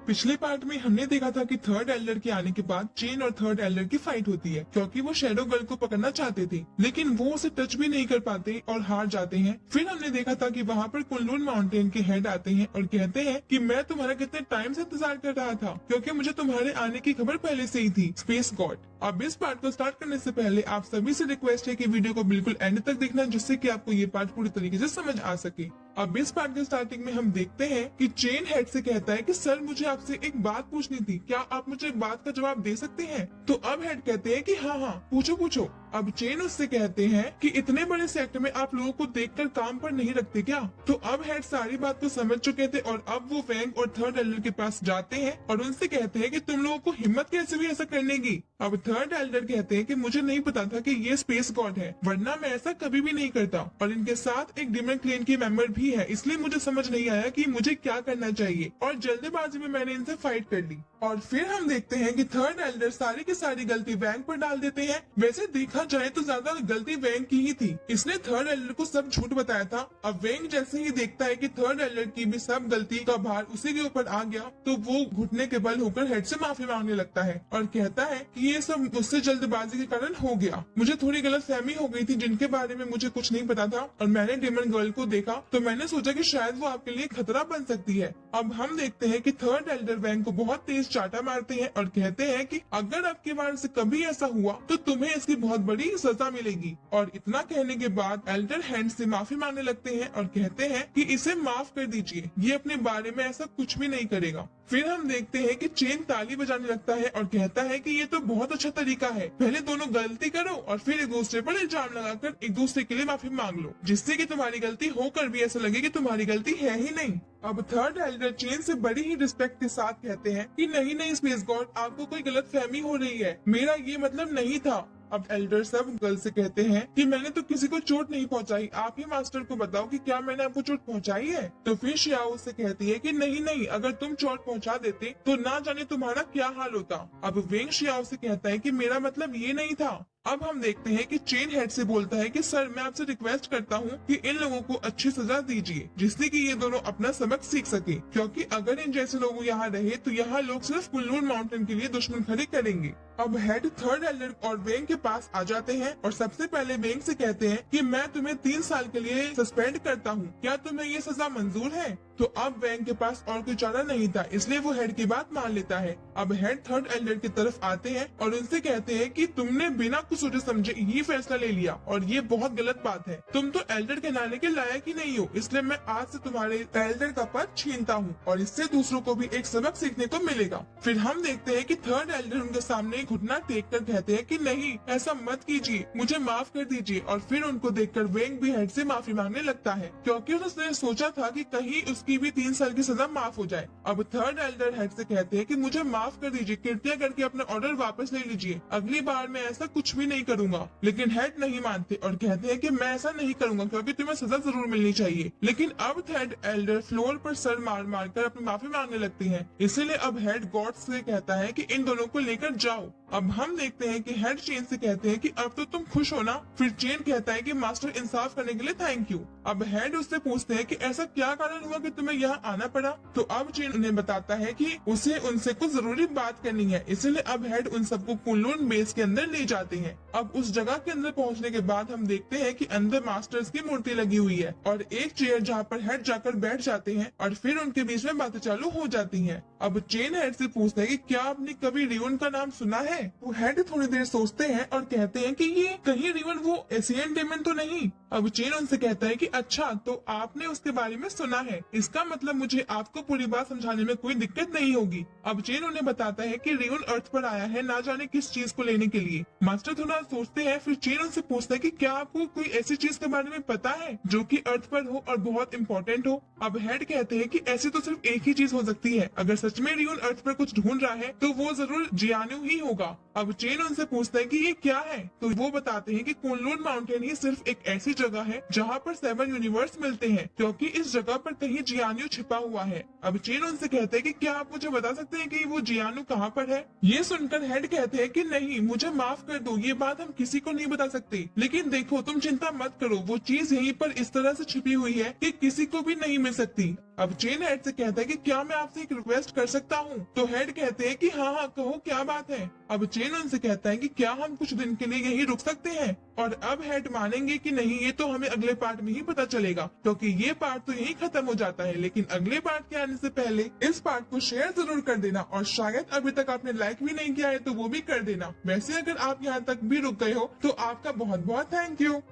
पिछले पार्ट में हमने देखा था कि थर्ड एल्डर के आने के बाद चेन और थर्ड एल्डर की फाइट होती है क्योंकि वो शैडो गर्ल को पकड़ना चाहते थे, लेकिन वो उसे टच भी नहीं कर पाते और हार जाते हैं। फिर हमने देखा था कि वहाँ पर कुनलुन माउंटेन के हेड आते हैं और कहते हैं कि मैं तुम्हारा कितने टाइम से इंतजार कर रहा था क्योंकि मुझे तुम्हारे आने की खबर पहले से ही थी, स्पेस गॉड। अब इस पार्ट को स्टार्ट करने से पहले आप सभी से रिक्वेस्ट है कि वीडियो को बिल्कुल एंड तक देखना, जिससे कि आपको ये पार्ट पूरी तरीके से समझ आ सके। अब इस पार्ट के स्टार्टिंग में हम देखते हैं कि चेन हेड से कहता है कि सर मुझे आपसे एक बात पूछनी थी, क्या आप मुझे एक बात का जवाब दे सकते हैं? तो अब हेड कहते हैं कि हाँ हाँ पूछो पूछो। अब चेन उससे कहते हैं कि इतने बड़े सेक्टर में आप लोगों को देखकर काम पर नहीं रखते क्या? तो अब हेड सारी बात को समझ चुके थे और अब वो वैंग और थर्ड एल्डर के पास जाते हैं और उनसे कहते हैं कि तुम लोगों को हिम्मत कैसे भी ऐसा करने की? अब थर्ड एल्डर कहते हैं कि मुझे नहीं पता था कि ये स्पेस गॉड है, वरना मैं ऐसा कभी भी नहीं करता, और इनके साथ एक डिमन क्लेन की मेंबर भी है, इसलिए मुझे समझ नहीं आया कि मुझे क्या करना चाहिए और जल्दबाजी में मैंने इनसे फाइट कर ली। और फिर हम देखते हैं कि थर्ड एल्डर सारी की सारी गलती वैंग पर डाल देते हैं। वैसे देखा जाए तो ज्यादा गलती वैंग की ही थी, इसने थर्ड एल्डर को सब झूठ बताया था। अब वैंग जैसे ही देखता है कि थर्ड एल्डर की भी सब गलती का भार उसी के ऊपर आ गया, तो वो घुटने के बल होकर हेड से माफी मांगने लगता है और कहता है कि ये सब मुझसे जल्दबाजी के कारण हो गया, मुझे थोड़ी गलत फहमी हो गई थी जिनके बारे में मुझे कुछ नहीं पता था, और मैंने डिमन गर्ल को देखा तो मैंने सोचा कि शायद वो आपके लिए खतरा बन सकती है। अब हम देखते हैं कि थर्ड एल्डर वैंग को बहुत तेज चाटा मारते हैं और कहते हैं कि अगर आपके बार से कभी ऐसा हुआ तो तुम्हें इसकी बहुत बड़ी सजा मिलेगी। और इतना कहने के बाद एल्डर हैंड से माफी मांगने लगते हैं और कहते हैं कि इसे माफ कर दीजिए, ये अपने बारे में ऐसा कुछ भी नहीं करेगा। फिर हम देखते हैं कि चेन ताली बजाने लगता है और कहता है कि ये तो बहुत अच्छा तरीका है, पहले दोनों गलती करो और फिर एक दूसरे पर इल्जाम लगाकर एक दूसरे के लिए माफी मांग लो, जिससे कि तुम्हारी गलती होकर भी ऐसा लगे कि तुम्हारी गलती है ही नहीं। अब थर्ड एल्डर चेन से बड़ी ही रिस्पेक्ट के साथ कहते हैं कि नहीं नहीं स्पेस गॉड, आपको कोई गलत फहमी हो रही है, मेरा ये मतलब नहीं था। अब एल्डर सब गर्ल से कहते हैं कि मैंने तो किसी को चोट नहीं पहुंचाई, आप ही मास्टर को बताओ कि क्या मैंने आपको चोट पहुंचाई है? तो फिर शियाओ से कहती है कि नहीं नहीं, अगर तुम चोट पहुंचा देते तो ना जाने तुम्हारा क्या हाल होता। अब वेंग शियाओ से कहता है कि मेरा मतलब ये नहीं था। अब हम देखते हैं कि चेन हेड से बोलता है कि सर मैं आपसे रिक्वेस्ट करता हूँ कि इन लोगों को अच्छी सजा दीजिए, जिससे कि ये दोनों अपना सबक सीख सके, क्योंकि अगर इन जैसे लोग यहाँ रहे तो यहाँ लोग सिर्फ कुनलुन माउंटेन के लिए दुश्मन खड़े करेंगे। अब हेड थर्ड एल्डर और वेंग के पास आ जाते हैं और सबसे पहले वेंग से कहते हैं कि मैं तुम्हें 3 साल के लिए सस्पेंड करता हूँ, क्या तुम्हें ये सजा मंजूर है? तो अब वेंग के पास और कोई चारा नहीं था, इसलिए वो हेड की बात मान लेता है। अब हेड थर्ड एल्डर की तरफ आते हैं और उनसे कहते हैं कि तुमने बिना कुछ सोचे समझे ये फैसला ले लिया और ये बहुत गलत बात है, तुम तो एल्डर कहलाने के लायक ही नहीं हो, इसलिए मैं आज से तुम्हारे एल्डर का पद छीनता हूँ और इससे दूसरों को भी एक सबक सीखने को मिलेगा। फिर हम देखते हैं कि थर्ड एल्डर उनके सामने घुटना टेक कर कहते हैं कि नहीं ऐसा मत कीजिए, मुझे माफ कर दीजिए। और फिर उनको देखकर वेंग भी हेड से माफी मांगने लगता है, क्योंकि उसने सोचा था कि कहीं उसकी भी 3 साल की सजा माफ हो जाए। अब थर्ड एल्डर हेड से कहते हैं कि मुझे माफ कर दीजिए, कृपया करके अपना ऑर्डर वापस ले लीजिए, अगली बार मैं ऐसा कुछ भी नहीं करूंगा। लेकिन हेड नहीं मानते और कहते हैं कि मैं ऐसा नहीं करूंगा क्योंकि तुम्हें सजा जरूर मिलनी चाहिए। लेकिन अब थर्ड एल्डर फ्लोर पर सर मार मार कर अपनी माफी मांगने लगती है, इसीलिए अब हेड गॉड से कहता है कि इन दोनों को लेकर जाओ। अब हम देखते हैं कि हेड चेन से कहते हैं कि अब तो तुम खुश हो ना? फिर चेन कहता है कि मास्टर इंसाफ करने के लिए थैंक यू। अब हेड उससे पूछते हैं कि ऐसा क्या कारण हुआ कि तुम्हें यहाँ आना पड़ा? तो अब चेन उन्हें बताता है कि उसे उनसे कुछ जरूरी बात करनी है, इसलिए अब हेड उन सबको कुनलुन बेस के अंदर ले जाते हैं। अब उस जगह के अंदर पहुंचने के बाद हम देखते हैं कि अंदर मास्टर्स की मूर्ति लगी हुई है और एक चेयर जहाँ पर हेड जाकर बैठ जाते हैं और फिर उनके बीच में बातें चालू हो जाती हैं। अब चेन हेड से पूछते हैं कि क्या आपने कभी रियोन का नाम सुना है? तो हेड थोड़ी देर सोचते हैं और कहते हैं कि ये कहीं रियोन वो एशियन डेमन तो नहीं? अब चेन उनसे कहता है कि अच्छा तो आपने उसके बारे में सुना है, इसका मतलब मुझे आपको पूरी बात समझाने में कोई दिक्कत नहीं होगी। अब चेन उन्हें बताता है कि रियोन अर्थ पर आया है ना जाने किस चीज को लेने के लिए। मास्टर थोड़ा सोचते हैं, फिर चेन उनसे पूछता है कि क्या आपको कोई ऐसी चीज के बारे में पता है जो कि अर्थ पर हो और बहुत इम्पोर्टेंट हो? अब हेड कहते हैं कि ऐसी तो सिर्फ एक ही चीज हो सकती है, अगर सच में रियोन अर्थ पर कुछ ढूंढ रहा है तो वो जरूर जियानु ही होगा। अब चेन उनसे पूछता है कि ये क्या है? तो वो बताते हैं कि कुनलुन माउंटेन ही सिर्फ एक ऐसी जगह है जहाँ पर 7 यूनिवर्स मिलते हैं, क्योंकि इस जगह पर कहीं जियानु छिपा हुआ है। अब चेन उनसे कहते हैं कि क्या आप मुझे बता सकते हैं कि वो जियानु कहाँ पर है? ये सुनकर हेड कहते हैं कि नहीं मुझे माफ कर दो, ये बात हम किसी को नहीं बता सकते, लेकिन देखो तुम चिंता मत करो, वो चीज यहीं पर इस तरह से छिपी हुई है कि किसी को भी नहीं मिल सकती। अब चेन हेड से कहता है कि क्या मैं आपसे एक रिक्वेस्ट कर सकता हूँ? तो हेड कहते हैं कि हाँ हाँ कहो, क्या बात है? अब चेन उनसे कहता है कि क्या हम कुछ दिन के लिए यहीं रुक सकते हैं? और अब हेड मानेंगे कि नहीं, ये तो हमें अगले पार्ट में ही पता चलेगा, क्योंकि ये पार्ट तो यही खत्म हो जाता है। लेकिन अगले पार्ट के आने से पहले इस पार्ट को शेयर जरूर कर देना, और शायद अभी तक आपने लाइक भी नहीं किया है तो वो भी कर देना। वैसे अगर आप यहाँ तक भी रुक गए हो तो आपका बहुत बहुत थैंक यू।